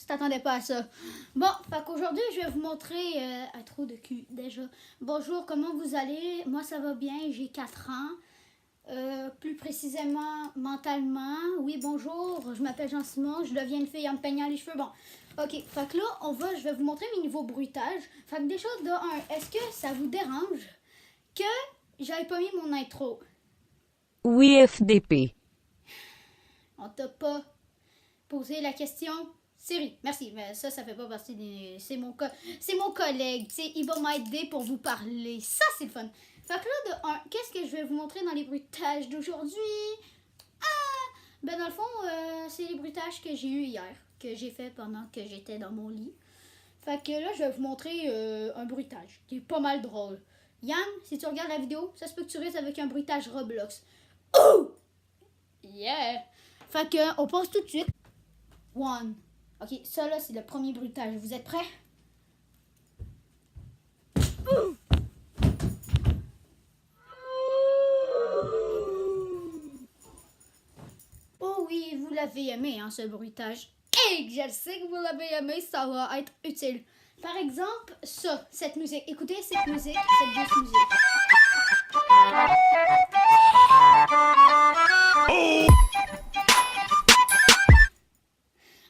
t'attendais pas à ça. Bon, fait qu'aujourd'hui, je vais vous montrer un trou de cul, déjà. Bonjour, comment vous allez? Moi, ça va bien, j'ai 4 ans. Plus précisément, mentalement. Oui, bonjour, je m'appelle Jean-Simon, je deviens une fille en me peignant les cheveux. Bon, ok, fait que là, je vais vous montrer mes niveaux bruitage. Fait que déjà, de 1, est-ce que ça vous dérange que j'avais pas mis mon intro? Oui, FDP. On t'a pas posé la question? Siri, merci, mais ça fait pas partie des... C'est mon collègue, tu sais, il va m'aider pour vous parler. Ça, c'est le fun. Fait que là, de 1, qu'est-ce que je vais vous montrer dans les bruitages d'aujourd'hui? Ben dans le fond, c'est les bruitages que j'ai eu hier, que j'ai fait pendant que j'étais dans mon lit. Fait que là, je vais vous montrer un bruitage qui est pas mal drôle. Yann, si tu regardes la vidéo, ça se peut que tu risques avec un bruitage Roblox. Oh! Yeah! Fait que, on passe tout de suite. 1. Ok, ça là, c'est le premier bruitage. Vous êtes prêts? Oh oui, vous l'avez aimé, hein, ce bruitage. Et je sais que vous l'avez aimé, ça va être utile. Par exemple, ça, cette musique. Écoutez cette musique, cette douce musique.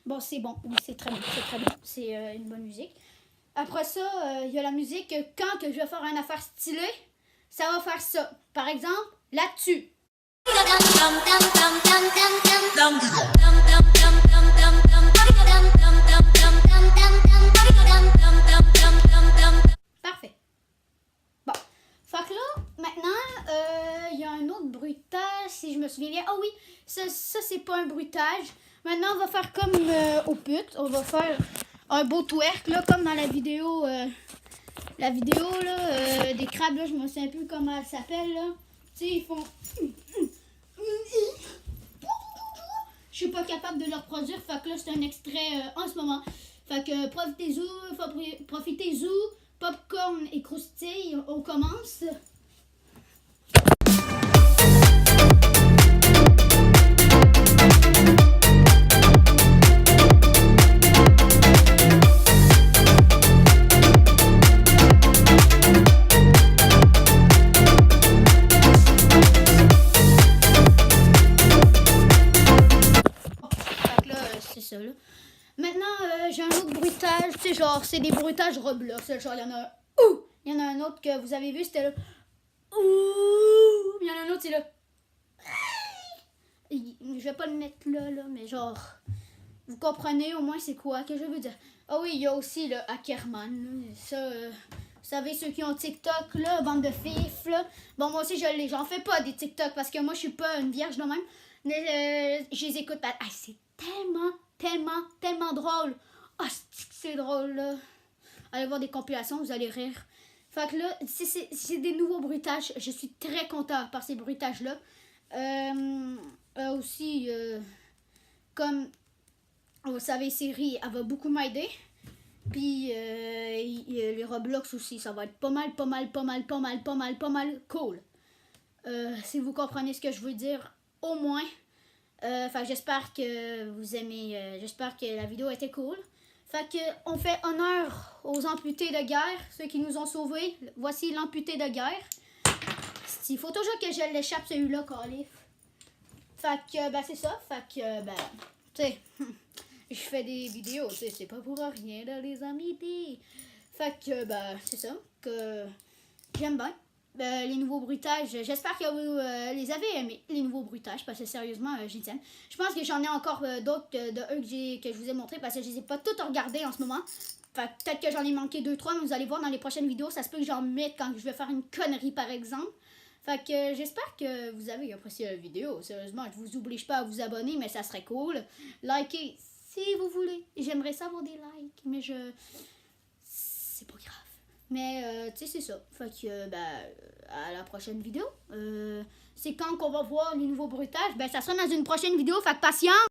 Bon, c'est bon. Oui, c'est très bon. C'est très bon. C'est une bonne musique. Après ça, il y a la musique. Quand que je vais faire une affaire stylée, ça va faire ça. Par exemple, là-dessus. Parfait. Bon. Fait que là, maintenant, il y a un autre bruitage, si je me souviens bien. Oh oui, ça c'est pas un bruitage. Maintenant, on va faire comme au pute. On va faire un beau twerk, là, comme dans la vidéo. La vidéo, là, des crabes, là, je me souviens plus comment elle s'appelle, là. Tu sais, ils font... Je suis pas capable de le reproduire, fait que là, c'est un extrait en ce moment. Fait que profitez-y, popcorn et croustille, on commence. Ça, là. Maintenant, j'ai un autre bruitage, tu sais, genre, c'est des bruitages Roblox, genre, il y en a un, ouh! Il y en a un autre que vous avez vu, c'était là, ouh! Il y en a un autre, c'est là, je vais pas le mettre là, mais genre, vous comprenez au moins c'est quoi que je veux dire. Ah oui, il y a aussi le Ackerman, là. Ça, vous savez, ceux qui ont TikTok, là, bande de fifs, là. Bon, moi aussi, j'en fais pas des TikTok, parce que moi, je suis pas une vierge de même, mais je les écoute pas. Ah, c'est tellement drôle. Ah, c'est drôle, là. Allez voir des compilations, vous allez rire. Fait que là, c'est des nouveaux bruitages. Je suis très content par ces bruitages-là. Aussi, comme vous savez, Siri, elle va beaucoup m'aider. Puis, les Roblox aussi, ça va être pas mal cool. Si vous comprenez ce que je veux dire, au moins. Fait que j'espère que vous aimez, j'espère que la vidéo était cool. Fait que on fait honneur aux amputés de guerre, ceux qui nous ont sauvés. Voici l'amputé de guerre. Il faut toujours que je l'échappe celui-là, Calif. Fait que, ben c'est ça. Fait que, ben, tu sais, je fais des vidéos, tu sais, c'est pas pour rien, là, les amis. Fait que, ben, c'est ça, que j'aime bien. Les nouveaux bruitages, j'espère que vous les avez aimés, les nouveaux bruitages, parce que sérieusement, j'y tiens. Je pense que j'en ai encore d'autres de eux que je vous ai montré, parce que je les ai pas toutes regardées en ce moment. Fait peut-être que j'en ai manqué 2-3, mais vous allez voir dans les prochaines vidéos, ça se peut que j'en mette quand je vais faire une connerie, par exemple. Fait que j'espère que vous avez apprécié la vidéo. Sérieusement, je vous oblige pas à vous abonner, mais ça serait cool. Likez si vous voulez. J'aimerais ça avoir des likes, mais c'est pas grave. Mais, tu sais, c'est ça. Fait que, à la prochaine vidéo. C'est quand qu'on va voir les nouveaux bruitages? Ben, ça sera dans une prochaine vidéo. Fait que patience!